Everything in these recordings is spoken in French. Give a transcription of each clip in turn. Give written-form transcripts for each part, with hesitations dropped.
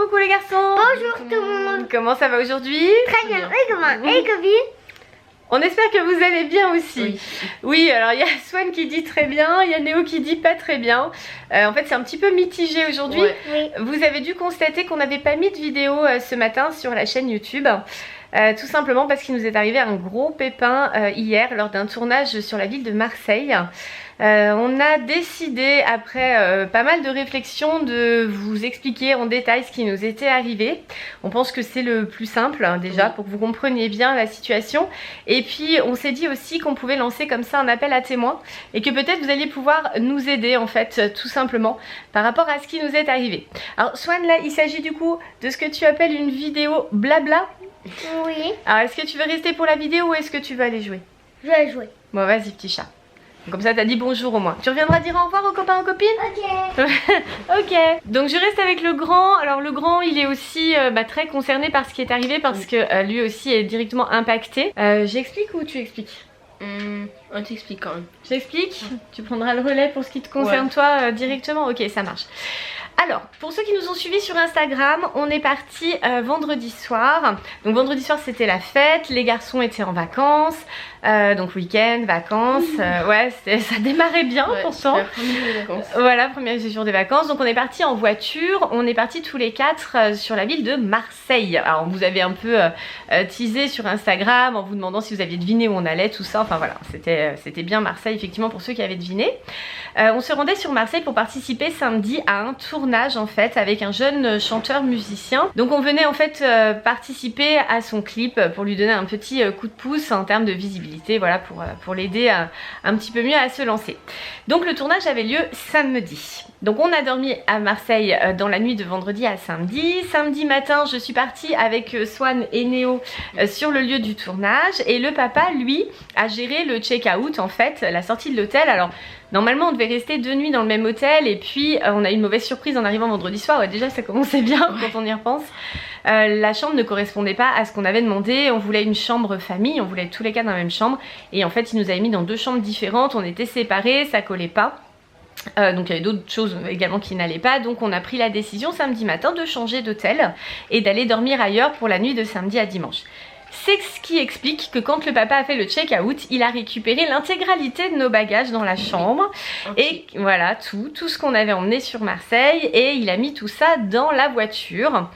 Coucou les garçons. Bonjour tout le monde. Comment ça va aujourd'hui? Très bien. Et comment? Et copine? On espère que vous allez bien aussi. Oui, alors il y a Swan qui dit très bien, il y a Néo qui dit pas très bien. En fait c'est un petit peu mitigé aujourd'hui. Oui. Vous avez dû constater qu'on n'avait pas mis de vidéo ce matin sur la chaîne YouTube. Tout simplement parce qu'il nous est arrivé un gros pépin hier lors d'un tournage sur la ville de Marseille. On a décidé après pas mal de réflexions de vous expliquer en détail ce qui nous était arrivé. On pense que c'est le plus simple déjà pour que vous compreniez bien la situation. Et puis on s'est dit aussi qu'on pouvait lancer comme ça un appel à témoins et que peut-être vous alliez pouvoir nous aider en fait tout simplement par rapport à ce qui nous est arrivé. Alors Swan, là il s'agit du coup de ce que tu appelles une vidéo blabla. Oui. Alors est-ce que tu veux rester pour la vidéo ou est-ce que tu veux aller jouer? Je vais jouer. Bon vas-y petit chat. Comme ça t'as dit bonjour au moins. Tu reviendras dire au revoir aux copains aux copines? Ok. Ok. Donc je reste avec le grand. Alors le grand il est aussi très concerné par ce qui est arrivé parce que lui aussi est directement impacté. J'explique ou tu expliques? On t'explique quand même. J'explique? Tu prendras le relais pour ce qui te concerne toi directement? Ok, ça marche. Alors, pour ceux qui nous ont suivis sur Instagram, on est parti vendredi soir. Donc vendredi soir c'était la fête, les garçons étaient en vacances, donc week-end, vacances, ouais ça démarrait bien pourtant. Voilà, premier jour des vacances, donc on est parti en voiture, on est parti tous les quatre sur la ville de Marseille. Alors on vous avait un peu teasé sur Instagram en vous demandant si vous aviez deviné où on allait, tout ça, enfin voilà, c'était bien Marseille effectivement pour ceux qui avaient deviné. On se rendait sur Marseille pour participer samedi à un tournage en fait avec un jeune chanteur musicien. Donc on venait en fait participer à son clip pour lui donner un petit coup de pouce en termes de visibilité, voilà, pour l'aider un petit peu mieux à se lancer. Donc le tournage avait lieu samedi. Donc on a dormi à Marseille dans la nuit de vendredi à samedi. Samedi matin je suis partie avec Swan et Néo sur le lieu du tournage et le papa lui a géré le check-out en fait, la sortie de l'hôtel. Alors normalement on devait rester 2 nuits dans le même hôtel et puis on a eu une mauvaise surprise en arrivant vendredi soir. Ouais, déjà ça commençait bien quand on y repense. La chambre ne correspondait pas à ce qu'on avait demandé. On voulait une chambre famille, on voulait être tous les quatre dans la même chambre et en fait il nous avait mis dans 2 chambres différentes. On était séparés, ça collait pas. Donc il y avait d'autres choses également qui n'allaient pas, donc on a pris la décision samedi matin de changer d'hôtel et d'aller dormir ailleurs pour la nuit de samedi à dimanche. C'est ce qui explique que quand le papa a fait le check-out, il a récupéré l'intégralité de nos bagages dans la chambre et voilà tout ce qu'on avait emmené sur Marseille et il a mis tout ça dans la voiture.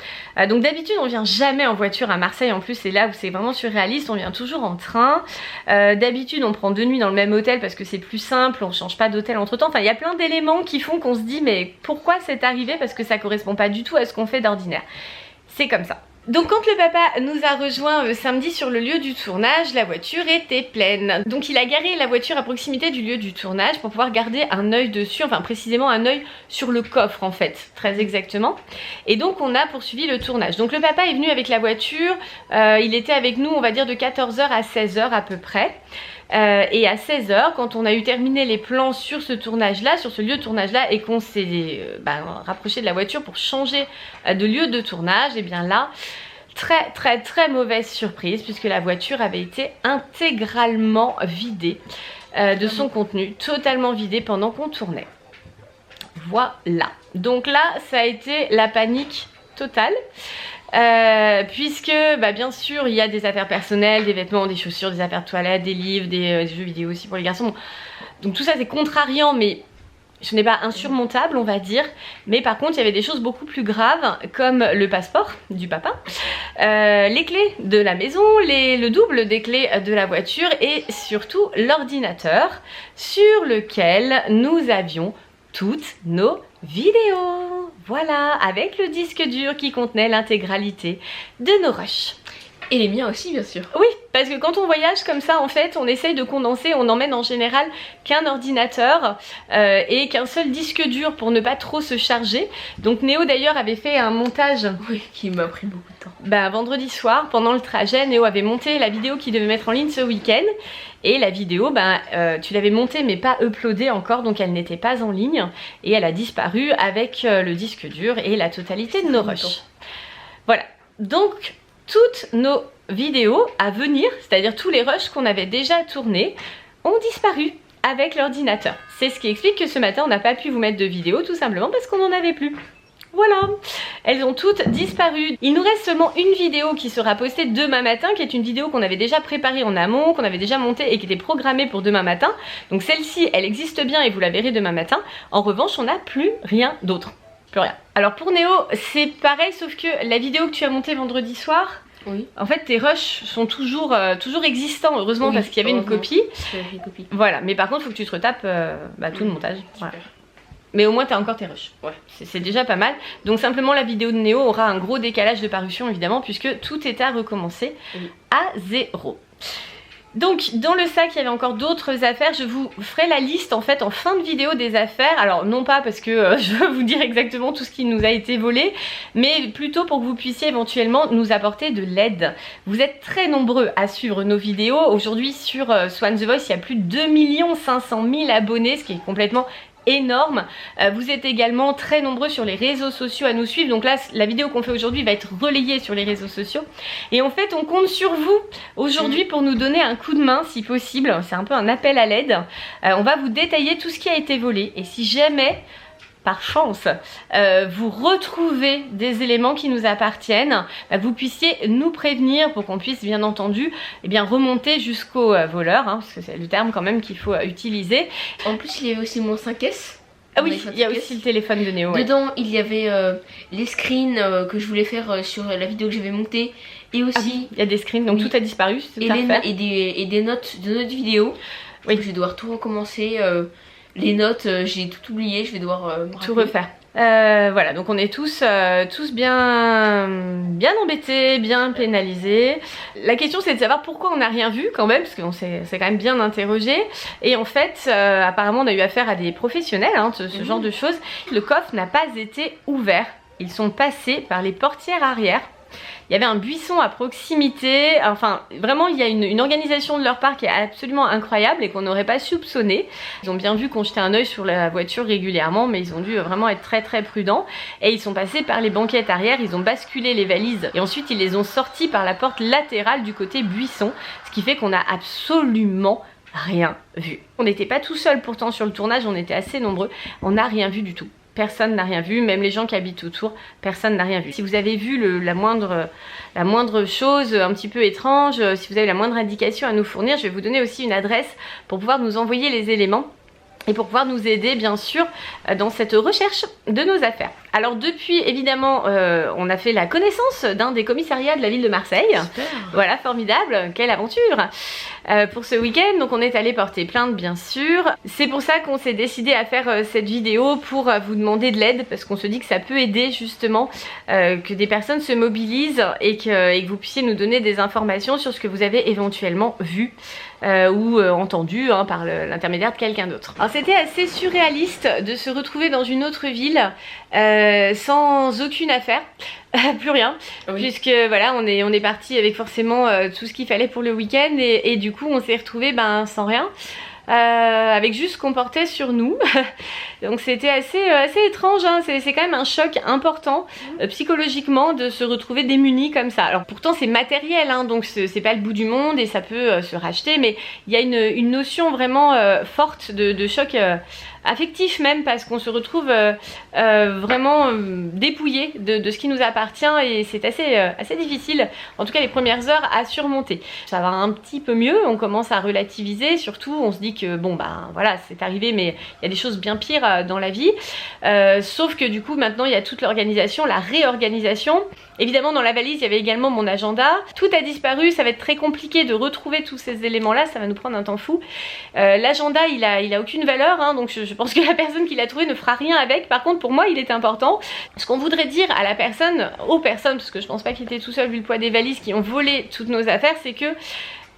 Donc d'habitude on vient jamais en voiture à Marseille, en plus c'est là où c'est vraiment surréaliste, on vient toujours en train. D'habitude on prend 2 nuits dans le même hôtel parce que c'est plus simple, on change pas d'hôtel entre temps. Enfin il y a plein d'éléments qui font qu'on se dit mais pourquoi c'est arrivé, parce que ça correspond pas du tout à ce qu'on fait d'ordinaire. C'est comme ça. Donc quand le papa nous a rejoint samedi sur le lieu du tournage, la voiture était pleine. Donc il a garé la voiture à proximité du lieu du tournage pour pouvoir garder un œil dessus, enfin précisément un œil sur le coffre en fait, très exactement. Et donc on a poursuivi le tournage. Donc le papa est venu avec la voiture, il était avec nous on va dire de 14h à 16h à peu près. Et à 16h, quand on a eu terminé les plans sur ce tournage là, sur ce lieu de tournage là, et qu'on s'est rapproché de la voiture pour changer de lieu de tournage, et bien là, très mauvaise surprise puisque la voiture avait été intégralement vidée de son contenu, totalement vidée pendant qu'on tournait. Voilà, donc là ça a été la panique totale. Puisque bien sûr il y a des affaires personnelles, des vêtements, des chaussures, des affaires de toilette, des livres, des jeux vidéo aussi pour les garçons. Donc tout ça c'est contrariant mais ce n'est pas insurmontable on va dire. Mais par contre il y avait des choses beaucoup plus graves comme le passeport du papa, les clés de la maison, le double des clés de la voiture et surtout l'ordinateur sur lequel nous avions toutes nos vidéos. Voilà, avec le disque dur qui contenait l'intégralité de nos rushs. Et les miens aussi bien sûr. Oui, parce que quand on voyage comme ça en fait on essaye de condenser, on emmène en général qu'un ordinateur et qu'un seul disque dur pour ne pas trop se charger. Donc Néo d'ailleurs avait fait un montage qui m'a pris beaucoup de temps. Vendredi soir pendant le trajet, Néo avait monté la vidéo qu'il devait mettre en ligne ce week-end. Et la vidéo, tu l'avais montée mais pas uploadée encore, donc elle n'était pas en ligne. Et elle a disparu avec le disque dur et la totalité de nos rushs. Voilà, donc toutes nos vidéos à venir, c'est-à-dire tous les rushs qu'on avait déjà tournés, ont disparu avec l'ordinateur. C'est ce qui explique que ce matin on n'a pas pu vous mettre de vidéo tout simplement parce qu'on n'en avait plus. voilà, elles ont toutes disparu. Il nous reste seulement une vidéo qui sera postée demain matin, qui est une vidéo qu'on avait déjà préparée en amont, qu'on avait déjà montée et qui était programmée pour demain matin. Donc celle-ci, elle existe bien et vous la verrez demain matin. En revanche, on n'a plus rien d'autre. Plus rien. Alors pour Néo, c'est pareil, sauf que la vidéo que tu as montée vendredi soir, oui. En fait tes rushs sont toujours existants, heureusement, oui, parce qu'il y avait une copie. Voilà, mais par contre, il faut que tu te retapes tout le montage. Voilà. Mais au moins tu as encore tes rushs. Ouais. C'est déjà pas mal. Donc simplement la vidéo de Néo aura un gros décalage de parution évidemment, puisque tout est à recommencer à 0. Donc dans le sac il y avait encore d'autres affaires, je vous ferai la liste en fait en fin de vidéo des affaires, alors non pas parce que je veux vous dire exactement tout ce qui nous a été volé, mais plutôt pour que vous puissiez éventuellement nous apporter de l'aide. Vous êtes très nombreux à suivre nos vidéos, aujourd'hui sur Swan The Voice il y a plus de 2 500 000 abonnés, ce qui est complètement énorme. Vous êtes également très nombreux sur les réseaux sociaux à nous suivre, donc là la vidéo qu'on fait aujourd'hui va être relayée sur les réseaux sociaux et en fait on compte sur vous aujourd'hui pour nous donner un coup de main si possible. C'est un peu un appel à l'aide. On va vous détailler tout ce qui a été volé et si jamais par chance vous retrouvez des éléments qui nous appartiennent, vous puissiez nous prévenir pour qu'on puisse bien entendu remonter jusqu'au voleur, parce que c'est le terme quand même qu'il faut utiliser. En plus il y avait aussi mon 5S. Ah oui, il y a aussi le téléphone de Néo. Dedans il y avait les screens que je voulais faire sur la vidéo que j'avais montée. Et aussi il y a des screens, donc tout a disparu. Et des notes de notre vidéo. Oui. Donc je vais devoir tout recommencer. Les notes, j'ai tout oublié, je vais devoir tout refaire. Voilà, donc on est tous bien embêtés, bien pénalisés. La question c'est de savoir pourquoi on n'a rien vu quand même, parce qu'on s'est quand même bien interrogé. Et en fait, apparemment on a eu affaire à des professionnels, ce genre de choses. Le coffre n'a pas été ouvert, ils sont passés par les portières arrière. Il y avait un buisson à proximité, enfin vraiment il y a une organisation de leur part qui est absolument incroyable et qu'on n'aurait pas soupçonné. Ils ont bien vu qu'on jetait un œil sur la voiture régulièrement, mais ils ont dû vraiment être très prudents. Et ils sont passés par les banquettes arrière, ils ont basculé les valises et ensuite ils les ont sorties par la porte latérale du côté buisson, ce qui fait qu'on n'a absolument rien vu. On n'était pas tout seul pourtant sur le tournage, on était assez nombreux, on n'a rien vu du tout. Personne n'a rien vu, même les gens qui habitent autour, personne n'a rien vu. Si vous avez vu la moindre chose un petit peu étrange, si vous avez la moindre indication à nous fournir, je vais vous donner aussi une adresse pour pouvoir nous envoyer les éléments et pour pouvoir nous aider bien sûr dans cette recherche de nos affaires. Alors depuis évidemment on a fait la connaissance d'un des commissariats de la ville de Marseille. Super. Voilà, formidable, quelle aventure pour ce week-end. Donc on est allé porter plainte bien sûr. C'est pour ça qu'on s'est décidé à faire cette vidéo pour vous demander de l'aide, parce qu'on se dit que ça peut aider justement que des personnes se mobilisent et que vous puissiez nous donner des informations sur ce que vous avez éventuellement vu ou entendu par l'intermédiaire de quelqu'un d'autre. Alors c'était assez surréaliste de se retrouver dans une autre ville sans aucune affaire, plus rien, puisque voilà on est parti avec forcément tout ce qu'il fallait pour le week-end et du coup on s'est retrouvé sans rien. Avec juste ce qu'on portait sur nous. Donc c'était assez étrange, c'est quand même un choc important psychologiquement de se retrouver démuni comme ça. Alors pourtant c'est matériel, donc c'est pas le bout du monde et ça peut se racheter, mais il y a une notion vraiment forte de choc affectif même, parce qu'on se retrouve vraiment dépouillé de ce qui nous appartient et c'est assez difficile, en tout cas les premières heures, à surmonter. Ça va un petit peu mieux, on commence à relativiser, surtout on se dit que bon voilà c'est arrivé, mais il y a des choses bien pires dans la vie, sauf que du coup maintenant il y a toute l'organisation, la réorganisation. Évidemment dans la valise il y avait également mon agenda, tout a disparu, ça va être très compliqué de retrouver tous ces éléments là, ça va nous prendre un temps fou. L'agenda il a aucune valeur, donc je pense que la personne qui l'a trouvé ne fera rien avec. Par contre pour moi il est important. Ce qu'on voudrait dire à la personne, aux personnes, parce que je pense pas qu'il était tout seul vu le poids des valises, qui ont volé toutes nos affaires, c'est que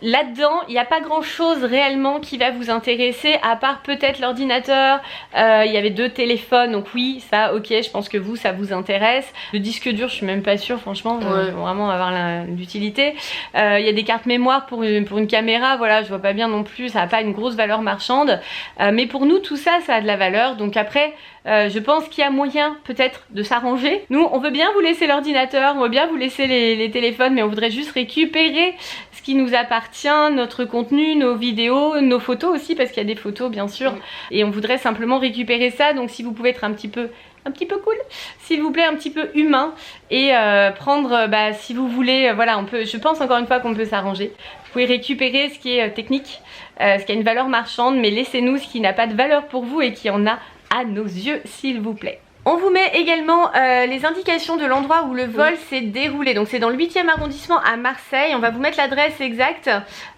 là-dedans, il n'y a pas grand-chose réellement qui va vous intéresser, à part peut-être l'ordinateur. Il y avait 2 téléphones, donc oui, ça, ok, je pense que vous, ça vous intéresse. Le disque dur, je suis même pas sûre, franchement, vraiment avoir l'utilité. Il y a des cartes mémoire pour une caméra, voilà, je vois pas bien non plus, ça n'a pas une grosse valeur marchande. Mais pour nous, tout ça, ça a de la valeur. Donc après, je pense qu'il y a moyen peut-être de s'arranger. Nous, on veut bien vous laisser l'ordinateur, on veut bien vous laisser les téléphones, mais on voudrait juste récupérer ce qui nous appartient, notre contenu, nos vidéos, nos photos aussi, parce qu'il y a des photos bien sûr, et on voudrait simplement récupérer ça. Donc si vous pouvez être un petit peu un petit peu cool, s'il vous plaît, un petit peu humain, et prendre, si vous voulez, voilà, on peut, je pense encore une fois qu'on peut s'arranger. Vous pouvez récupérer ce qui est technique, ce qui a une valeur marchande, mais laissez-nous ce qui n'a pas de valeur pour vous et qui en a à nos yeux, s'il vous plaît. On vous met également les indications de l'endroit où le vol s'est déroulé. Donc c'est dans le 8e arrondissement à Marseille. On va vous mettre l'adresse exacte.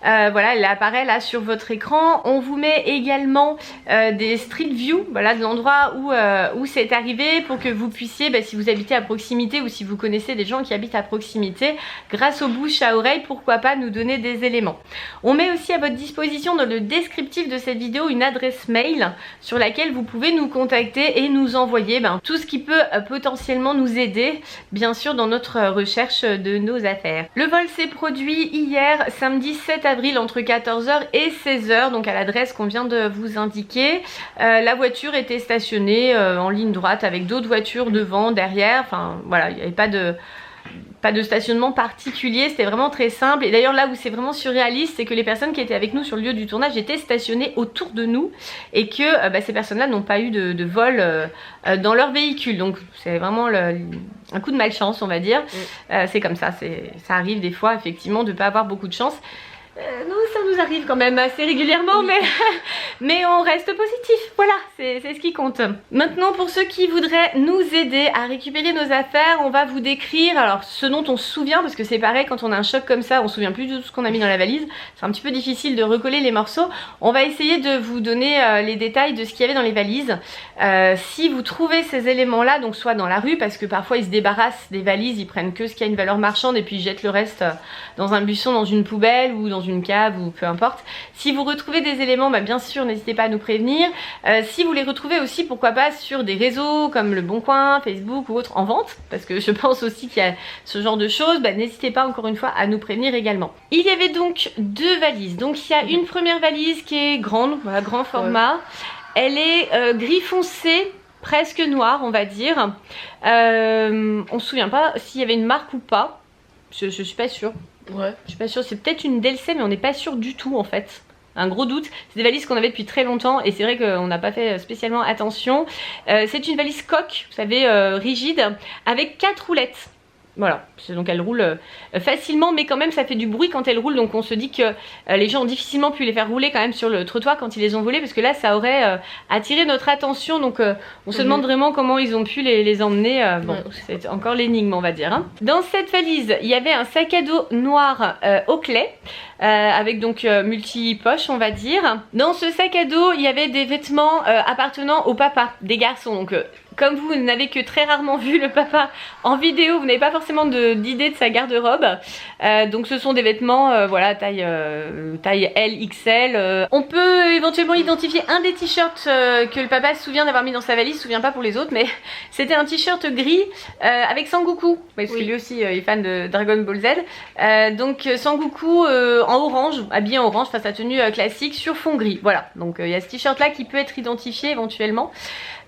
Voilà, elle apparaît là sur votre écran. On vous met également des street view, voilà, de l'endroit où c'est arrivé, pour que vous puissiez, si vous habitez à proximité ou si vous connaissez des gens qui habitent à proximité, grâce aux bouche à oreille, pourquoi pas nous donner des éléments. On met aussi à votre disposition dans le descriptif de cette vidéo une adresse mail sur laquelle vous pouvez nous contacter et nous envoyer tout ce qui peut potentiellement nous aider, bien sûr, dans notre recherche de nos affaires. Le vol s'est produit hier, samedi 7 avril, entre 14h et 16h, donc à l'adresse qu'on vient de vous indiquer. La voiture était stationnée en ligne droite avec d'autres voitures devant, derrière, enfin voilà, il n'y avait pas de stationnement particulier, c'était vraiment très simple. Et d'ailleurs là où c'est vraiment surréaliste, c'est que les personnes qui étaient avec nous sur le lieu du tournage étaient stationnées autour de nous et que ces personnes là n'ont pas eu de vol dans leur véhicule. Donc c'est vraiment un coup de malchance, on va dire. C'est comme ça, ça arrive des fois effectivement de ne pas avoir beaucoup de chance. Non, ça nous arrive quand même assez régulièrement, mais on reste positif, voilà, c'est ce qui compte. Maintenant, pour ceux qui voudraient nous aider à récupérer nos affaires, on va vous décrire alors ce dont on se souvient, parce que c'est pareil, quand on a un choc comme ça, on se souvient plus de tout ce qu'on a mis dans la valise, c'est un petit peu difficile de recoller les morceaux. On va essayer de vous donner les détails de ce qu'il y avait dans les valises. Si vous trouvez ces éléments là, donc soit dans la rue, parce que parfois ils se débarrassent des valises, ils prennent que ce qui a une valeur marchande et puis ils jettent le reste dans un buisson, dans une poubelle ou dans une cave ou peu importe. Si vous retrouvez des éléments, bien sûr n'hésitez pas à nous prévenir. Si vous les retrouvez aussi, pourquoi pas sur des réseaux comme Le Bon Coin, Facebook ou autres en vente, parce que je pense aussi qu'il y a ce genre de choses, n'hésitez pas encore une fois à nous prévenir également. Il y avait donc deux valises. Donc il y a une première valise qui est grande, voilà, grand format. Elle est gris foncé, presque noire on va dire. On se souvient pas s'il y avait une marque ou pas. Je suis pas sûre. Ouais. Je suis pas sûre, c'est peut-être une Delsey, mais on n'est pas sûr du tout en fait. Un gros doute. C'est des valises qu'on avait depuis très longtemps et c'est vrai qu'on n'a pas fait spécialement attention. C'est une valise coque, vous savez, rigide, avec 4 roulettes. Voilà, donc elle roule facilement, mais quand même ça fait du bruit quand elle roule, donc on se dit que les gens ont difficilement pu les faire rouler quand même sur le trottoir quand ils les ont volés, parce que là ça aurait attiré notre attention, donc on se demande vraiment comment ils ont pu les emmener. Bon, c'est encore l'énigme on va dire. Hein. Dans cette valise, il y avait un sac à dos noir au clé, avec donc multi-poches on va dire. Dans ce sac à dos, il y avait des vêtements appartenant au papa des garçons, donc comme vous n'avez que très rarement vu le papa en vidéo, vous n'avez pas forcément d'idée de sa garde-robe. Donc ce sont des vêtements voilà, taille L, XL. On peut éventuellement identifier un des t-shirts que le papa se souvient d'avoir mis dans sa valise, se souvient pas pour les autres, mais c'était un t-shirt gris avec Sangoku, parce que lui aussi est fan de Dragon Ball Z. Donc Sangoku en orange, habillé en orange, enfin sa tenue classique sur fond gris. Voilà, donc il y a ce t-shirt là qui peut être identifié éventuellement.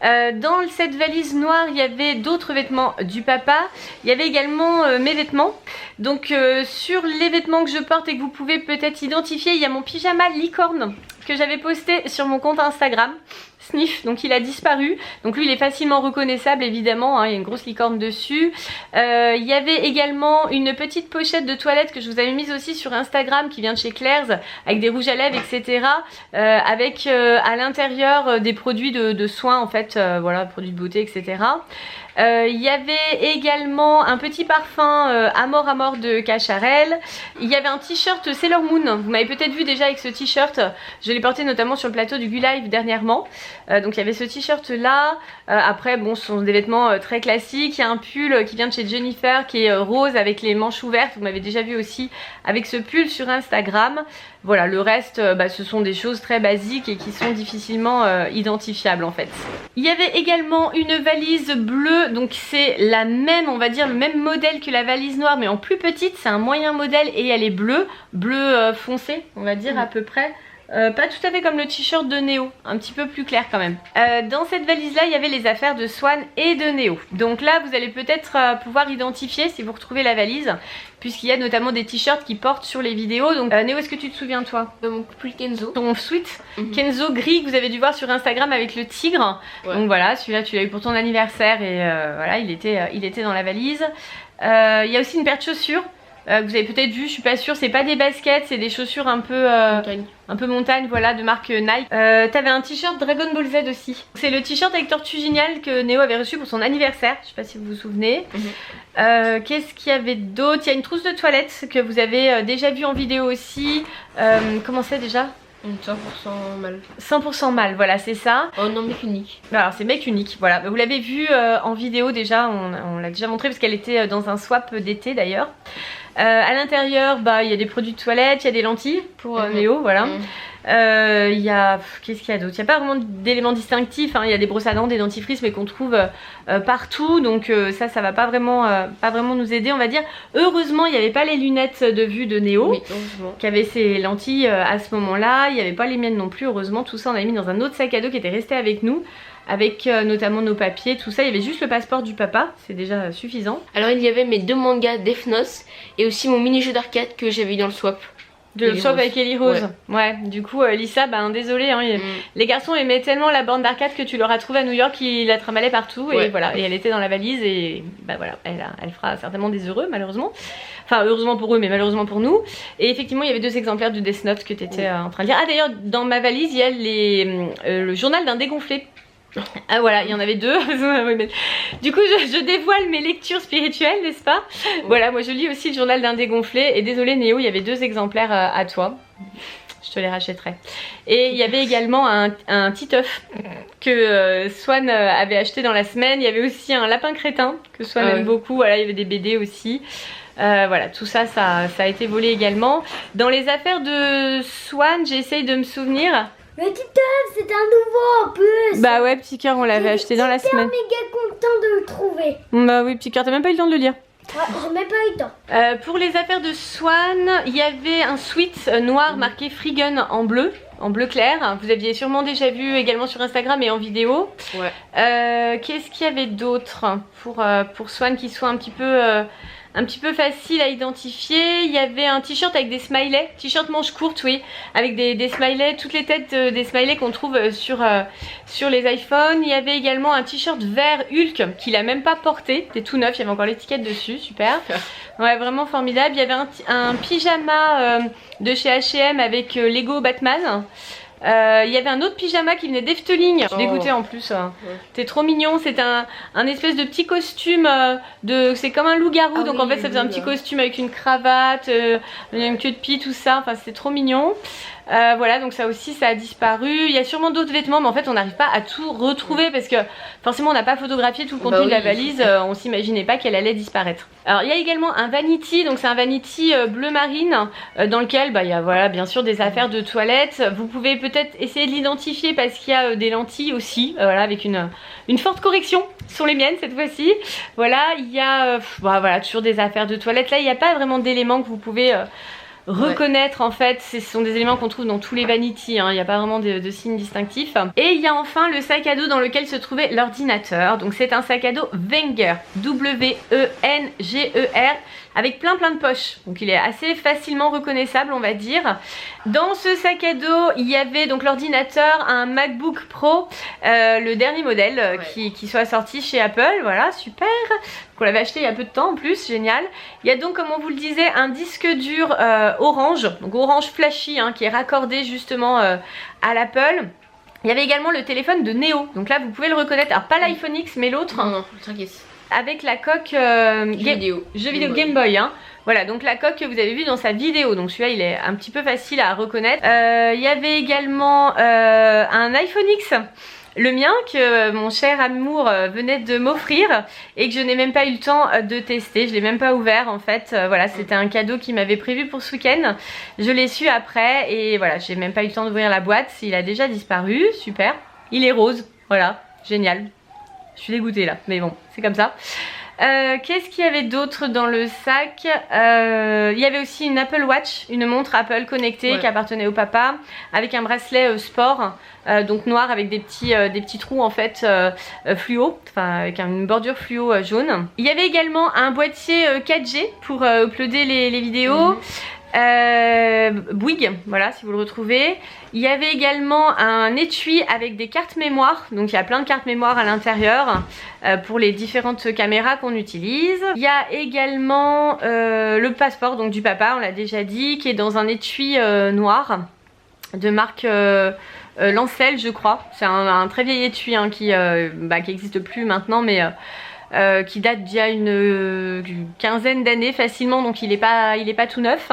Dans cette valise noire, il y avait d'autres vêtements du papa. Il y avait également mes vêtements. Donc sur les vêtements que je porte et que vous pouvez peut-être identifier, il y a mon pyjama licorne que j'avais posté sur mon compte Instagram. Sniff, donc il a disparu. Donc lui il est facilement reconnaissable évidemment, hein, il y a une grosse licorne dessus. Il y avait également une petite pochette de toilette que je vous avais mise aussi sur Instagram qui vient de chez Claire's avec des rouges à lèvres etc. Avec à l'intérieur des produits de soins en fait, voilà, produits de beauté etc. Il y avait également un petit parfum Amor de Cacharel. Il y avait un t-shirt Sailor Moon, vous m'avez peut-être vu déjà avec ce t-shirt, je l'ai porté notamment sur le plateau du Gu-Live dernièrement. Donc il y avait ce t-shirt là. Après bon, ce sont des vêtements très classiques. Il y a un pull qui vient de chez Jennifer qui est rose avec les manches ouvertes, vous m'avez déjà vu aussi avec ce pull sur Instagram. Voilà, le reste ce sont des choses très basiques et qui sont difficilement identifiables en fait. Il y avait également une valise bleue, donc c'est la même, on va dire le même modèle que la valise noire mais en plus petite, c'est un moyen modèle et elle est bleue, bleu foncé on va dire à peu près. Pas tout à fait comme le t-shirt de Néo, un petit peu plus clair quand même. Dans cette valise là il y avait les affaires de Swan et de Néo. Donc là vous allez peut-être pouvoir identifier si vous retrouvez la valise, puisqu'il y a notamment des t-shirts qui portent sur les vidéos. Donc Néo, est-ce que tu te souviens toi de mon pull Kenzo, ton sweat Kenzo gris que vous avez dû voir sur Instagram avec le tigre. Donc voilà, celui-là tu l'as eu pour ton anniversaire et voilà, il était dans la valise. Il y a aussi une paire de chaussures que vous avez peut-être vu, je suis pas sûre, c'est pas des baskets, c'est des chaussures un peu montagne, voilà, de marque Nike. T'avais un t-shirt Dragon Ball Z aussi. C'est le t-shirt avec Tortue Géniale que Néo avait reçu pour son anniversaire, je sais pas si vous vous souvenez. Qu'est-ce qu'il y avait d'autre? Il y a une trousse de toilette que vous avez déjà vue en vidéo aussi. Comment c'est déjà? 100% mal. 100% mal, voilà, c'est ça. Oh non, mec unique. Alors c'est mec unique, voilà. Vous l'avez vu en vidéo déjà, on l'a déjà montré parce qu'elle était dans un swap d'été d'ailleurs. À l'intérieur, il y a des produits de toilette, il y a des lentilles pour Néo, voilà. Il y a, qu'est-ce qu'il y a d'autre? Il n'y a pas vraiment d'éléments distinctifs, hein. Il y a des brosses à dents, des dentifrices, mais qu'on trouve partout, donc ça va pas vraiment nous aider, on va dire. Heureusement, il n'y avait pas les lunettes de vue de Néo, qui avait ses lentilles à ce moment-là. Il n'y avait pas les miennes non plus, heureusement. Tout ça, on avait mis dans un autre sac à dos qui était resté avec nous, avec notamment nos papiers, tout ça. Il y avait juste le passeport du papa, c'est déjà suffisant. Alors il y avait mes 2 mangas Death Note et aussi mon mini jeu d'arcade que j'avais eu dans le swap. Le swap avec Ellie Rose. Ouais, du coup Lisa, désolé, hein, les garçons aimaient tellement la bande d'arcade que tu l'auras trouvée à New York, ils la trimballaient partout et voilà, et elle était dans la valise et voilà, elle fera certainement des heureux malheureusement. Enfin heureusement pour eux mais malheureusement pour nous. Et effectivement il y avait 2 exemplaires de Death Note que tu étais en train de lire. Ah d'ailleurs dans ma valise il y a le journal d'un dégonflé. Ah voilà, il y en avait 2. Du coup je dévoile mes lectures spirituelles, n'est-ce pas? Voilà, moi je lis aussi le journal d'un dégonflé. Et désolé Néo, il y avait 2 exemplaires à toi. Je te les rachèterai. Et il y avait également un Titeuf que Swan avait acheté dans la semaine. Il y avait aussi un lapin crétin que Swan aime beaucoup. Voilà, il y avait des BD aussi. Voilà, tout ça, ça a été volé également. Dans les affaires de Swan, j'essaye de me souvenir. Le Titeuf, c'est un nouveau en plus. Bah ouais, petit cœur, on l'avait acheté dans la semaine. Je suis méga content de le trouver. Bah oui, petit cœur, t'as même pas eu le temps de le lire. Ouais, j'ai même pas eu le temps. Pour les affaires de Swan, il y avait un sweat noir marqué Free Gun en bleu clair. Vous aviez sûrement déjà vu également sur Instagram et en vidéo. Qu'est-ce qu'il y avait d'autre pour Swan qui soit un petit peu facile à identifier? Il y avait un t-shirt avec des smileys, t-shirt manche courte, oui, avec des smileys, toutes les têtes des smileys qu'on trouve sur les iPhones. Il y avait également un t-shirt vert Hulk qu'il a même pas porté, c'était tout neuf, il y avait encore l'étiquette dessus, super. Ouais, vraiment formidable. Il y avait un pyjama de chez H&M avec Lego Batman. Il y avait un autre pyjama qui venait d'Efteling. Je suis dégoûtée en plus. T'es trop mignon. C'est un espèce de petit costume c'est comme un loup-garou. Donc en fait ça faisait un petit costume avec une cravate, une queue de pie, tout ça. Enfin c'était trop mignon. Voilà, donc ça aussi ça a disparu. Il y a sûrement d'autres vêtements mais en fait on n'arrive pas à tout retrouver parce que forcément on n'a pas photographié tout le contenu de la valise. On s'imaginait pas qu'elle allait disparaître. Alors il y a également un vanity, donc c'est un vanity bleu marine dans lequel il y a voilà, bien sûr des affaires de toilette. Vous pouvez peut-être essayer de l'identifier parce qu'il y a des lentilles aussi, voilà, avec une forte correction sur les miennes cette fois-ci. Voilà, il y a voilà, toujours des affaires de toilette. Là il n'y a pas vraiment d'éléments que vous pouvez reconnaître en fait, ce sont des éléments qu'on trouve dans tous les vanities, hein. Il n'y a pas vraiment de signes distinctifs. Et il y a enfin le sac à dos dans lequel se trouvait l'ordinateur. Donc c'est un sac à dos Wenger, W-E-N-G-E-R, avec plein de poches. Donc il est assez facilement reconnaissable on va dire. Dans ce sac à dos il y avait donc l'ordinateur, un MacBook Pro, le dernier modèle qui soit sorti chez Apple, voilà, super. Qu'on l'avait acheté il y a peu de temps en plus, génial. Il y a donc comme on vous le disait un disque dur orange, donc orange flashy, hein, qui est raccordé justement à l'Apple. Il y avait également le téléphone de Néo, donc là vous pouvez le reconnaître, alors pas l'iPhone X mais l'autre. Non, t'inquiète. Avec la coque jeu vidéo Game Boy, hein. Voilà, donc la coque que vous avez vue dans sa vidéo, donc celui-là il est un petit peu facile à reconnaître. Il y avait également un iPhone X, le mien que mon cher amour venait de m'offrir et que je n'ai même pas eu le temps de tester, je l'ai même pas ouvert en fait. Voilà, c'était un cadeau qu'il m'avait prévu pour ce week-end, je l'ai su après et voilà, j'ai même pas eu le temps d'ouvrir la boîte, il a déjà disparu, super. Il est rose, voilà, génial. Je suis dégoûtée là, mais bon, c'est comme ça. Qu'est-ce qu'il y avait d'autre dans le sac? Il y avait aussi une Apple Watch, une montre Apple connectée qui appartenait au papa, avec un bracelet sport, donc noir avec des petits trous en fait fluo, enfin avec une bordure fluo jaune. Il y avait également un boîtier 4G pour uploader les vidéos. Bouygues, voilà, si vous le retrouvez. Il y avait également un étui avec des cartes mémoire, donc il y a plein de cartes mémoire à l'intérieur pour les différentes caméras qu'on utilise. Il y a également le passeport donc du papa, on l'a déjà dit, qui est dans un étui noir de marque Lancel, je crois. C'est un très vieil étui hein, qui n'existe plus maintenant, mais qui date d'il y a une quinzaine d'années facilement, donc il est pas tout neuf.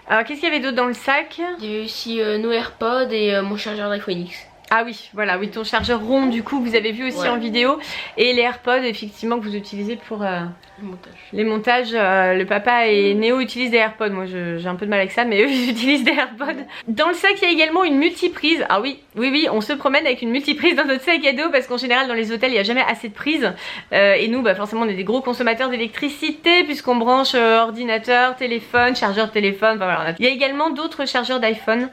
Alors qu'est-ce qu'il y avait d'autre dans le sac? Il y avait aussi nos AirPods et mon chargeur d'iPhone X. Ah oui, voilà, oui, ton chargeur rond du coup que vous avez vu aussi en vidéo, et les AirPods effectivement que vous utilisez pour les montages. Le papa et Néo utilisent des AirPods, moi j'ai un peu de mal avec ça, mais eux ils utilisent des AirPods. Dans le sac il y a également une multiprise. Ah oui, on se promène avec une multiprise dans notre sac à dos parce qu'en général dans les hôtels il n'y a jamais assez de prises, et nous forcément on est des gros consommateurs d'électricité puisqu'on branche ordinateur, téléphone, chargeur de téléphone, voilà. Il y a également d'autres chargeurs d'iPhone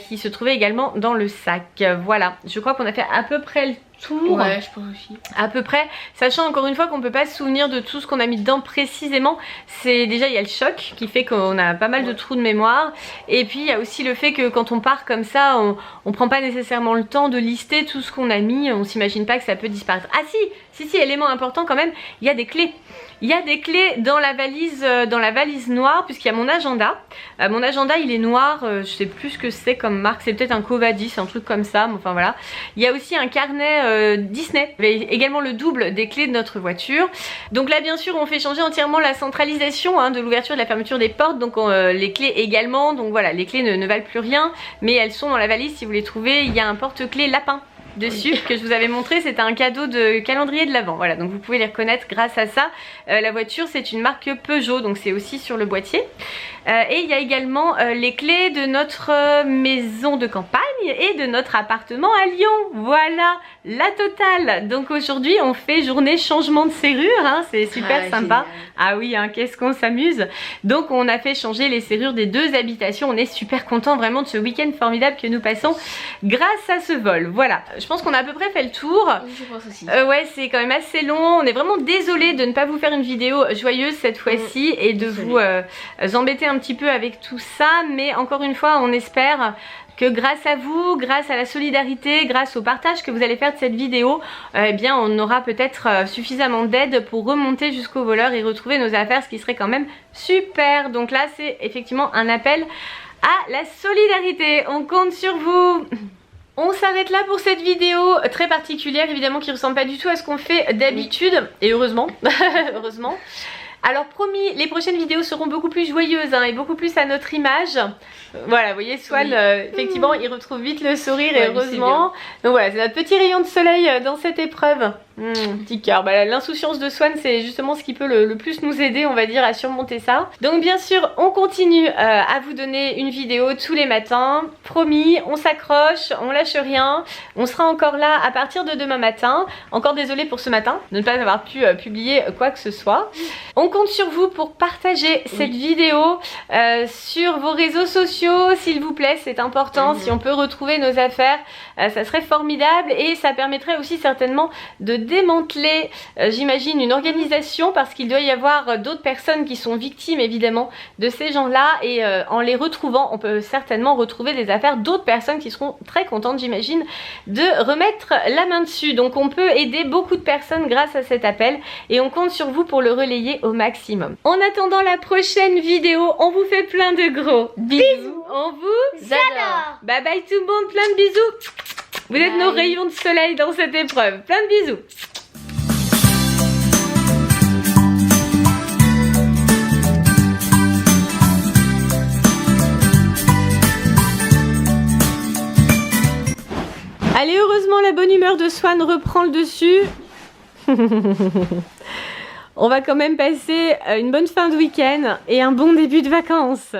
qui se trouvaient également dans le sac. Voilà, je crois qu'on a fait à peu près le tour. Ouais, je pense aussi. À peu près, sachant encore une fois qu'on peut pas se souvenir de tout ce qu'on a mis dedans précisément. C'est déjà, il y a le choc qui fait qu'on a pas mal de trous de mémoire. Et puis il y a aussi le fait que quand on part comme ça, on prend pas nécessairement le temps de lister tout ce qu'on a mis. On s'imagine pas que ça peut disparaître. Ah si, élément important quand même, il y a des clés. Il y a des clés dans la valise noire puisqu'il y a mon agenda. Mon agenda il est noir, je sais plus ce que c'est comme marque, c'est peut-être un Covadis, un truc comme ça, mais enfin voilà. Il y a aussi un carnet Disney, il y a également le double des clés de notre voiture. Donc là bien sûr on fait changer entièrement la centralisation de l'ouverture et de la fermeture des portes, donc les clés également, donc voilà, les clés ne valent plus rien, mais elles sont dans la valise si vous les trouvez. Il y a un porte-clés lapin dessus que je vous avais montré, c'était un cadeau de calendrier de l'Avent, voilà, donc vous pouvez les reconnaître grâce à ça. La voiture c'est une marque Peugeot, donc c'est aussi sur le boîtier. Et il y a également les clés de notre maison de campagne et de notre appartement à Lyon. Voilà, la totale. Donc aujourd'hui on fait journée changement de serrure, c'est super sympa. Génial. Ah oui, qu'est-ce qu'on s'amuse. Donc on a fait changer les serrures des deux habitations. On est super content vraiment de ce week-end formidable que nous passons grâce à ce vol. Voilà, je pense qu'on a à peu près fait le tour. Je pense aussi. Ouais, c'est quand même assez long. On est vraiment désolé de ne pas vous faire une vidéo joyeuse cette fois-ci et de vous embêter un petit peu avec tout ça, mais encore une fois on espère que grâce à vous, grâce à la solidarité, grâce au partage que vous allez faire de cette vidéo, eh bien on aura peut-être suffisamment d'aide pour remonter jusqu'au voleur et retrouver nos affaires, ce qui serait quand même super. Donc là c'est effectivement un appel à la solidarité, on compte sur vous. On s'arrête là pour cette vidéo très particulière, évidemment qui ressemble pas du tout à ce qu'on fait d'habitude, et heureusement, heureusement. Alors promis, les prochaines vidéos seront beaucoup plus joyeuses et beaucoup plus à notre image. Voilà, vous voyez Swan, effectivement il retrouve vite le sourire et heureusement. Donc voilà, c'est notre petit rayon de soleil dans cette épreuve. Petit cœur, l'insouciance de Swan c'est justement ce qui peut le plus nous aider, on va dire, à surmonter ça. Donc bien sûr on continue à vous donner une vidéo tous les matins. Promis, on s'accroche, on lâche rien. On sera encore là à partir de demain matin. Encore désolée pour ce matin de ne pas avoir pu publier quoi que ce soit. On compte sur vous pour partager cette vidéo sur vos réseaux sociaux, s'il vous plaît, c'est important. Si on peut retrouver nos affaires, ça serait formidable et ça permettrait aussi certainement de démanteler, j'imagine, une organisation, parce qu'il doit y avoir d'autres personnes qui sont victimes évidemment de ces gens-là, et en les retrouvant, on peut certainement retrouver des affaires d'autres personnes qui seront très contentes, j'imagine, de remettre la main dessus. Donc on peut aider beaucoup de personnes grâce à cet appel et on compte sur vous pour le relayer au maximum. En attendant la prochaine vidéo, on vous fait plein de gros bisous. On vous adore. Bye bye tout le monde, plein de bisous. Vous êtes nos rayons de soleil dans cette épreuve. Plein de bisous. Allez, heureusement la bonne humeur de Swan reprend le dessus. On va quand même passer une bonne fin de week-end et un bon début de vacances.